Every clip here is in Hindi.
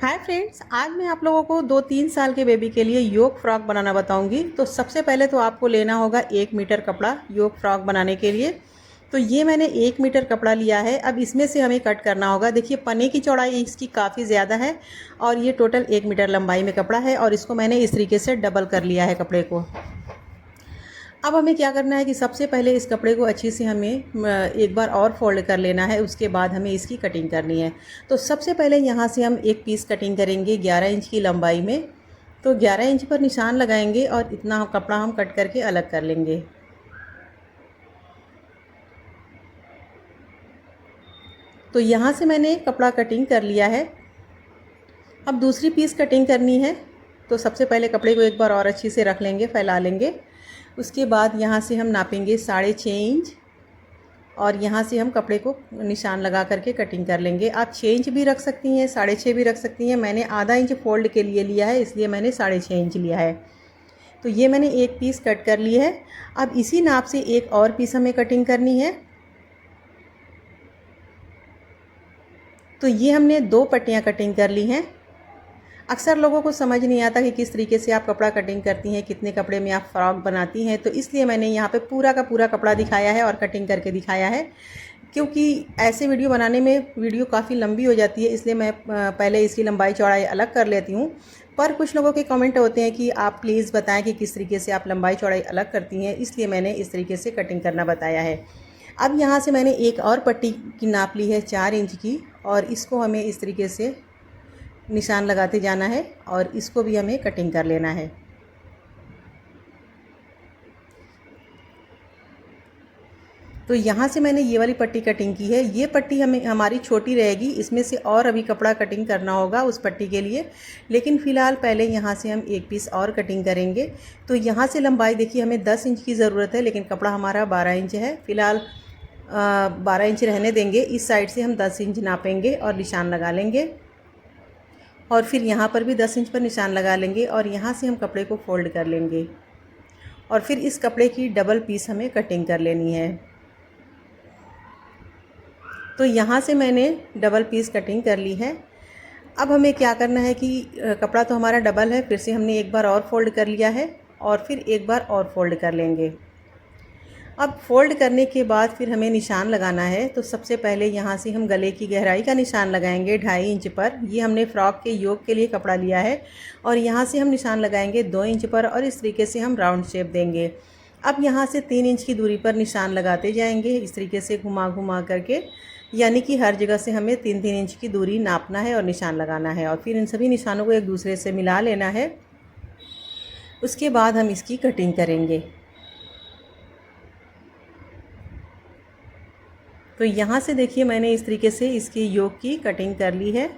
हाय फ्रेंड्स, आज मैं आप लोगों को 2-3 साल के बेबी के लिए योग फ्रॉक बनाना बताऊंगी। तो सबसे पहले तो आपको लेना होगा 1 मीटर कपड़ा योग फ्रॉक बनाने के लिए। तो ये मैंने 1 मीटर कपड़ा लिया है। अब इसमें से हमें कट करना होगा। देखिए, पन्ने की चौड़ाई इसकी काफ़ी ज़्यादा है और ये टोटल 1 मीटर लंबाई में कपड़ा है और इसको मैंने इस तरीके से डबल कर लिया है कपड़े को। अब हमें क्या करना है कि सबसे पहले इस कपड़े को अच्छी से हमें एक बार और फोल्ड कर लेना है। उसके बाद हमें इसकी कटिंग करनी है। तो सबसे पहले यहाँ से हम एक पीस कटिंग करेंगे 11 इंच की लंबाई में। तो 11 इंच पर निशान लगाएंगे और इतना कपड़ा हम कट करके अलग कर लेंगे। तो यहाँ से मैंने कपड़ा कटिंग कर लिया है। अब दूसरी पीस कटिंग करनी है। तो सबसे पहले कपड़े को एक बार और अच्छी से रख लेंगे, फैला लेंगे। उसके बाद यहाँ से हम नापेंगे 6.5 इंच और यहाँ से हम कपड़े को निशान लगा करके कटिंग कर लेंगे। आप 6 इंच भी रख सकती हैं, 6.5 भी रख सकती हैं। मैंने आधा इंच फोल्ड के लिए लिया है, इसलिए मैंने 6.5 इंच लिया है। तो ये मैंने एक पीस कट कर ली है। अब इसी नाप से एक और पीस हमें कटिंग करनी है। तो ये हमने 2 पट्टियाँ कटिंग कर ली हैं। अक्सर लोगों को समझ नहीं आता कि किस तरीके से आप कपड़ा कटिंग करती हैं, कितने कपड़े में आप फ्रॉक बनाती हैं। तो इसलिए मैंने यहाँ पे पूरा का पूरा कपड़ा दिखाया है और कटिंग करके दिखाया है, क्योंकि ऐसे वीडियो बनाने में वीडियो काफ़ी लंबी हो जाती है। इसलिए मैं पहले इसकी लंबाई चौड़ाई अलग कर लेती हूँ। पर कुछ लोगों के कमेंट होते हैं कि आप प्लीज़ बताएँ कि किस तरीके से आप लंबाई चौड़ाई अलग करती हैं, इसलिए मैंने इस तरीके से कटिंग करना बताया है। अब यहाँ से मैंने एक और पट्टी की नाप ली है 4 इंच की और इसको हमें इस तरीके से निशान लगाते जाना है और इसको भी हमें कटिंग कर लेना है। तो यहाँ से मैंने ये वाली पट्टी कटिंग की है। ये पट्टी हमारी छोटी रहेगी, इसमें से और अभी कपड़ा कटिंग करना होगा उस पट्टी के लिए। लेकिन फ़िलहाल पहले यहाँ से हम एक पीस और कटिंग करेंगे। तो यहाँ से लंबाई देखिए, हमें 10 इंच की ज़रूरत है, लेकिन कपड़ा हमारा 12 इंच है। फ़िलहाल 12 इंच रहने देंगे। इस साइड से हम 10 इंच नापेंगे और निशान लगा लेंगे और फिर यहाँ पर भी 10 इंच पर निशान लगा लेंगे और यहाँ से हम कपड़े को फोल्ड कर लेंगे और फिर इस कपड़े की डबल पीस हमें कटिंग कर लेनी है। तो यहाँ से मैंने डबल पीस कटिंग कर ली है। अब हमें क्या करना है कि कपड़ा तो हमारा डबल है, फिर से हमने एक बार और फोल्ड कर लिया है और फिर एक बार और फोल्ड कर लेंगे। अब फोल्ड करने के बाद फिर हमें निशान लगाना है। तो सबसे पहले यहाँ से हम गले की गहराई का निशान लगाएंगे 2.5 इंच पर। ये हमने फ्रॉक के योग के लिए कपड़ा लिया है और यहाँ से हम निशान लगाएंगे 2 इंच पर और इस तरीके से हम राउंड शेप देंगे। अब यहाँ से 3 इंच की दूरी पर निशान लगाते जाएंगे, इस तरीके से घुमा घुमा करके, यानी कि हर जगह से हमें 3-3 इंच की दूरी नापना है और निशान लगाना है और फिर इन सभी निशानों को एक दूसरे से मिला लेना है। उसके बाद हम इसकी कटिंग करेंगे। तो यहाँ से देखिए, मैंने इस तरीके से इसके योग की कटिंग कर ली है।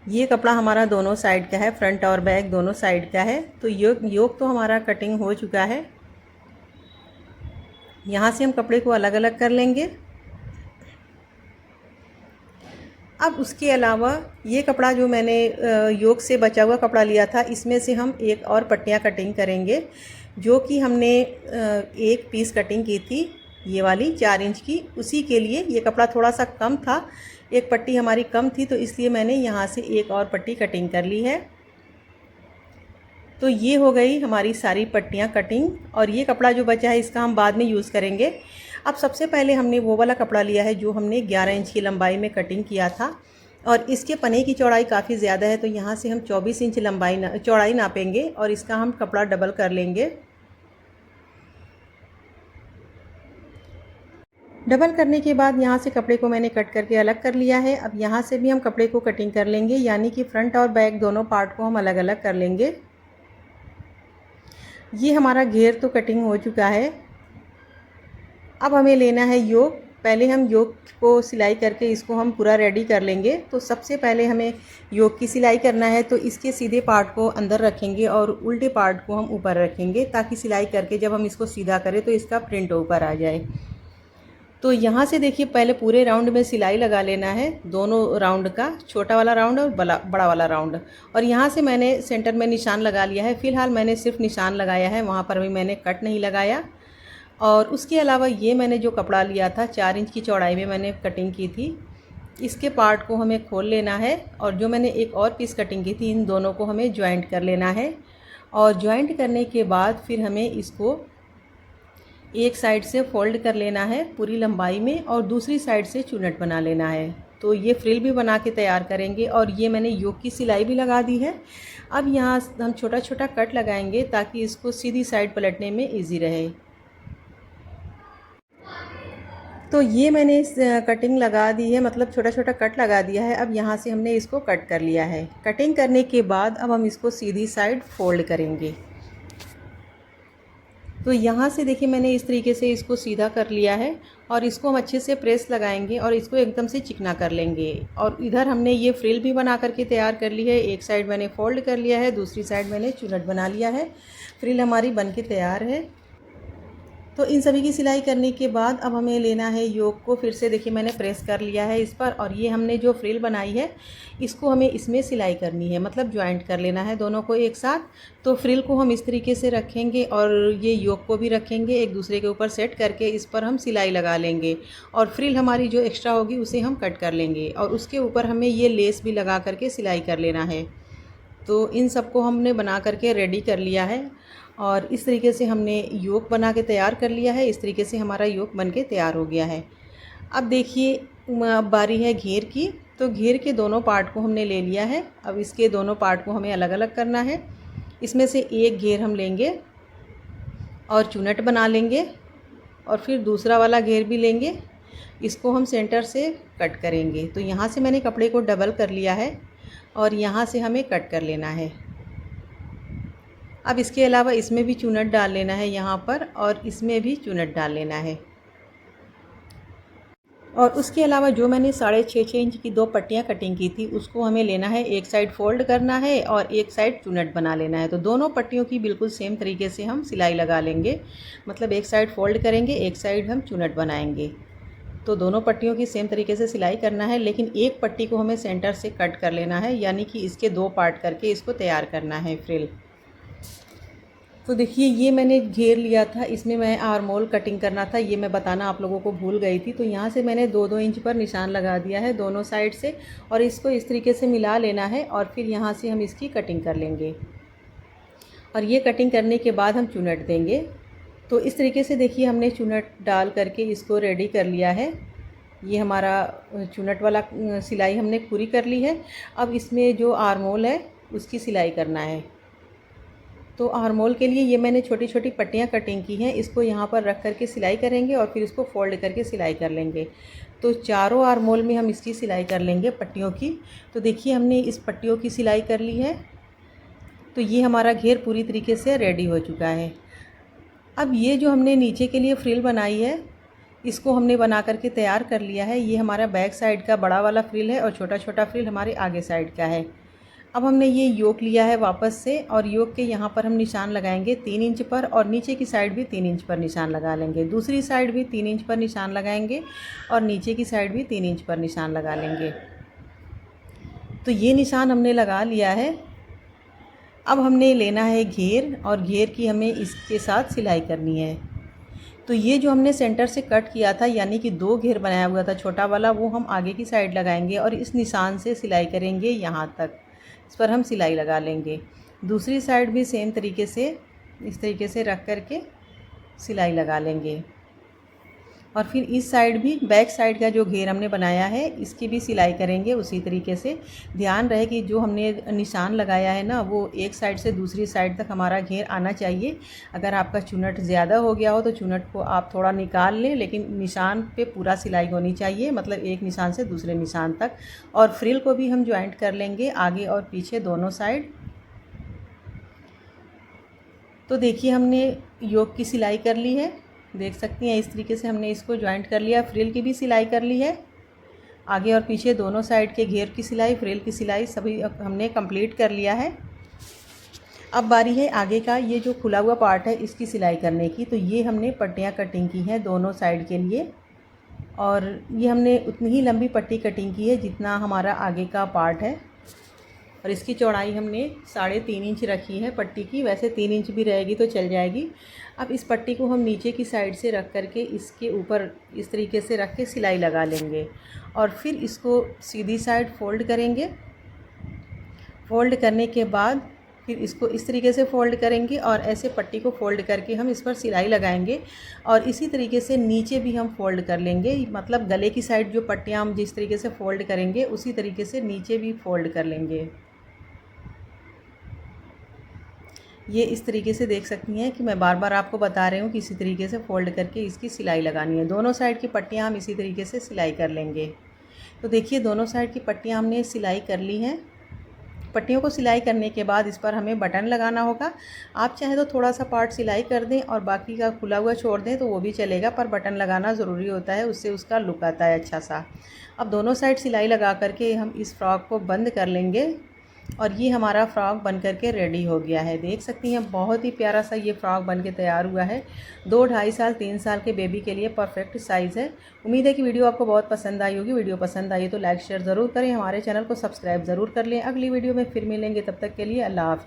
ये कपड़ा हमारा दोनों साइड का है, फ्रंट और बैक दोनों साइड का है। तो योग तो हमारा कटिंग हो चुका है। यहाँ से हम कपड़े को अलग अलग कर लेंगे। अब उसके अलावा ये कपड़ा जो मैंने योग से बचा हुआ कपड़ा लिया था, इसमें से हम एक और पट्टियाँ कटिंग करेंगे, जो कि हमने एक पीस कटिंग की थी, ये वाली 4 इंच की। उसी के लिए ये कपड़ा थोड़ा सा कम था, एक पट्टी हमारी कम थी, तो इसलिए मैंने यहाँ से एक और पट्टी कटिंग कर ली है। तो ये हो गई हमारी सारी पट्टियाँ कटिंग और ये कपड़ा जो बचा है इसका हम बाद में यूज़ करेंगे। अब सबसे पहले हमने वो वाला कपड़ा लिया है जो हमने 11 इंच की लंबाई में कटिंग किया था और इसके पन्ने की चौड़ाई काफ़ी ज़्यादा है। तो यहाँ से हम 24 इंच चौड़ाई नापेंगे और इसका हम कपड़ा डबल कर लेंगे। डबल करने के बाद यहाँ से कपड़े को मैंने कट करके अलग कर लिया है। अब यहाँ से भी हम कपड़े को कटिंग कर लेंगे, यानी कि फ्रंट और बैक दोनों पार्ट को हम अलग अलग कर लेंगे। ये हमारा घेर तो कटिंग हो चुका है। अब हमें लेना है योग। पहले हम योग को सिलाई करके इसको हम पूरा रेडी कर लेंगे। तो सबसे पहले हमें योग की सिलाई करना है। तो इसके सीधे पार्ट को अंदर रखेंगे और उल्टे पार्ट को हम ऊपर रखेंगे, ताकि सिलाई करके जब हम इसको सीधा करें तो इसका प्रिंट ऊपर आ जाए। तो यहाँ से देखिए, पहले पूरे राउंड में सिलाई लगा लेना है, दोनों राउंड का, छोटा वाला राउंड और बड़ा वाला राउंड। और यहाँ से मैंने सेंटर में निशान लगा लिया है। फ़िलहाल मैंने सिर्फ निशान लगाया है, वहाँ पर भी मैंने कट नहीं लगाया। और उसके अलावा ये मैंने जो कपड़ा लिया था 4 इंच की चौड़ाई में मैंने कटिंग की थी, इसके पार्ट को हमें खोल लेना है और जो मैंने एक और पीस कटिंग की थी इन दोनों को हमें जॉइंट कर लेना है। और जॉइंट करने के बाद फिर हमें इसको एक साइड से फोल्ड कर लेना है पूरी लंबाई में और दूसरी साइड से चुन्नट बना लेना है। तो ये फ्रिल भी बना के तैयार करेंगे और ये मैंने योक की सिलाई भी लगा दी है। अब यहाँ हम छोटा छोटा कट लगाएंगे ताकि इसको सीधी साइड पलटने में इजी रहे। तो ये मैंने इस कटिंग लगा दी है, मतलब छोटा छोटा कट लगा दिया है। अब यहाँ से हमने इसको कट कर लिया है। कटिंग करने के बाद अब हम इसको सीधी साइड फोल्ड करेंगे। तो यहाँ से देखिए मैंने इस तरीके से इसको सीधा कर लिया है और इसको हम अच्छे से प्रेस लगाएंगे और इसको एकदम से चिकना कर लेंगे। और इधर हमने ये फ्रिल भी बना करके तैयार कर ली है। एक साइड मैंने फोल्ड कर लिया है, दूसरी साइड मैंने चुन्नट बना लिया है। फ्रिल हमारी बन के तैयार है। तो इन सभी की सिलाई करने के बाद अब हमें लेना है योक को। फिर से देखिए मैंने प्रेस कर लिया है इस पर और ये हमने जो फ्रिल बनाई है इसको हमें इसमें सिलाई करनी है, मतलब ज्वाइंट कर लेना है दोनों को एक साथ। तो फ्रिल को हम इस तरीके से रखेंगे और ये योक को भी रखेंगे एक दूसरे के ऊपर सेट करके इस पर हम सिलाई लगा लेंगे। और फ्रिल हमारी जो एक्स्ट्रा होगी उसे हम कट कर लेंगे और उसके ऊपर हमें ये लेस भी लगा करके सिलाई कर लेना है। तो इन सबको हमने बना करके रेडी कर लिया है और इस तरीके से हमने योक बना के तैयार कर लिया है। इस तरीके से हमारा योक बन के तैयार हो गया है। अब देखिए अब बारी है घेर की। तो घेर के दोनों पार्ट को हमने ले लिया है। अब इसके दोनों पार्ट को हमें अलग अलग करना है। इसमें से एक घेर हम लेंगे और चुन्नट बना लेंगे और फिर दूसरा वाला घेर भी लेंगे। इसको हम सेंटर से कट करेंगे। तो यहाँ से मैंने कपड़े को डबल कर लिया है और यहाँ से हमें कट कर लेना है। अब इसके अलावा इसमें भी चुन्नट डाल लेना है यहाँ पर और इसमें भी चुन्नट डाल लेना है। और उसके अलावा जो मैंने 6.5 इंच की 2 पट्टियाँ कटिंग की थी उसको हमें लेना है, एक साइड फोल्ड करना है और एक साइड चुन्नट बना लेना है। तो दोनों पट्टियों की बिल्कुल सेम तरीके से हम सिलाई लगा लेंगे, मतलब एक साइड फोल्ड करेंगे, एक साइड हम चुन्नट बनाएंगे। तो दोनों पट्टियों की सेम तरीके से सिलाई करना है, लेकिन एक पट्टी को हमें सेंटर से कट कर लेना है, यानी कि इसके 2 पार्ट करके इसको तैयार करना है फ्रिल। तो देखिए ये मैंने घेर लिया था, इसमें मैं आर्मोल कटिंग करना था, ये मैं बताना आप लोगों को भूल गई थी। तो यहाँ से मैंने 2-2 इंच पर निशान लगा दिया है दोनों साइड से और इसको इस तरीके से मिला लेना है और फिर यहाँ से हम इसकी कटिंग कर लेंगे। और ये कटिंग करने के बाद हम चुन्नट देंगे। तो इस तरीके से देखिए हमने चुन्नट डाल करके इसको रेडी कर लिया है। ये हमारा चुन्नट वाला सिलाई हमने पूरी कर ली है। अब इसमें जो आर्मोल है उसकी सिलाई करना है। तो आर्मोल के लिए ये मैंने छोटी छोटी पट्टियाँ कटिंग की हैं, इसको यहाँ पर रख करके सिलाई करेंगे और फिर इसको फोल्ड करके सिलाई कर लेंगे। तो चारों आर्मोल में हम इसकी सिलाई कर लेंगे पट्टियों की। तो देखिए हमने इस पट्टियों की सिलाई कर ली है। तो ये हमारा घेर पूरी तरीके से रेडी हो चुका है। अब ये जो हमने नीचे के लिए फ्रिल बनाई है इसको हमने बना करके तैयार कर लिया है। ये हमारा बैक साइड का बड़ा वाला फ्रिल है और छोटा छोटा फ्रिल हमारे आगे साइड का है। अब हमने ये योक लिया है वापस से और योक के यहाँ पर हम निशान लगाएंगे 3 इंच पर और नीचे की साइड भी 3 इंच पर निशान लगा लेंगे। दूसरी साइड भी 3 इंच पर निशान लगाएंगे और नीचे की साइड भी 3 इंच पर निशान लगा लेंगे। तो ये निशान हमने लगा लिया है। अब हमने लेना है घेर और घेर की हमें इसके साथ सिलाई करनी है। तो ये जो हमने सेंटर से कट किया था, यानी कि 2 घेर बनाया हुआ था छोटा वाला, वो हम आगे की साइड लगाएंगे और इस निशान से सिलाई करेंगे यहाँ तक। इस पर हम सिलाई लगा लेंगे। दूसरी साइड भी सेम तरीके से इस तरीके से रख करके सिलाई लगा लेंगे और फिर इस साइड भी बैक साइड का जो घेर हमने बनाया है इसकी भी सिलाई करेंगे उसी तरीके से। ध्यान रहे कि जो हमने निशान लगाया है ना वो एक साइड से दूसरी साइड तक हमारा घेर आना चाहिए। अगर आपका चुन्नट ज़्यादा हो गया हो तो चुन्नट को आप थोड़ा निकाल लें, लेकिन निशान पे पूरा सिलाई होनी चाहिए, मतलब एक निशान से दूसरे निशान तक। और फ्रिल को भी हम ज्वाइंट कर लेंगे आगे और पीछे दोनों साइड। तो देखिए हमने योक की सिलाई कर ली है, देख सकती हैं इस तरीके से हमने इसको ज्वाइंट कर लिया। फ्रिल की भी सिलाई कर ली है, आगे और पीछे दोनों साइड के घेर की सिलाई, फ्रिल की सिलाई सभी हमने कंप्लीट कर लिया है। अब बारी है आगे का, ये जो खुला हुआ पार्ट है इसकी सिलाई करने की। तो ये हमने पट्टियाँ कटिंग की हैं दोनों साइड के लिए और ये हमने उतनी ही लंबी पट्टी कटिंग की है जितना हमारा आगे का पार्ट है। और इसकी चौड़ाई हमने 3.5 इंच रखी है पट्टी की, वैसे 3 इंच भी रहेगी तो चल जाएगी। अब इस पट्टी को हम नीचे की साइड से रख करके इसके ऊपर इस तरीके से रख के सिलाई लगा लेंगे और फिर इसको सीधी साइड फ़ोल्ड करेंगे। फ़ोल्ड करने के बाद फिर इसको इस तरीके से फ़ोल्ड करेंगे और ऐसे पट्टी को फ़ोल्ड करके हम इस पर सिलाई लगाएंगे और इसी तरीके से नीचे भी हम फ़ोल्ड कर लेंगे। मतलब गले की साइड जो पट्टियाँ हम जिस तरीके से फ़ोल्ड करेंगे उसी तरीके से नीचे भी फ़ोल्ड कर लेंगे। ये इस तरीके से देख सकती हैं कि मैं बार बार आपको बता रही हूँ कि इसी तरीके से फ़ोल्ड करके इसकी सिलाई लगानी है। दोनों साइड की पट्टियाँ हम इसी तरीके से सिलाई कर लेंगे। तो देखिए दोनों साइड की पट्टियाँ हमने सिलाई कर ली हैं। पट्टियों को सिलाई करने के बाद इस पर हमें बटन लगाना होगा। आप चाहें तो थोड़ा सा पार्ट सिलाई कर दें और बाकी का खुला हुआ छोड़ दें तो वो भी चलेगा, पर बटन लगाना ज़रूरी होता है, उससे उसका लुक आता है अच्छा सा। अब दोनों साइड सिलाई लगा करके हम इस फ्रॉक को बंद कर लेंगे और ये हमारा फ़्रॉक बन करके रेडी हो गया है। देख सकती हैं बहुत ही प्यारा सा ये फ़्रॉक बन के तैयार हुआ है। 2, 2.5 साल 3 साल के बेबी के लिए परफेक्ट साइज़ है। उम्मीद है कि वीडियो आपको बहुत पसंद आई होगी। वीडियो पसंद आई तो लाइक शेयर ज़रूर करें, हमारे चैनल को सब्सक्राइब ज़रूर कर लें। अगली वीडियो में फिर मिलेंगे, तब तक के लिए अल्लाह हाफ़िज़।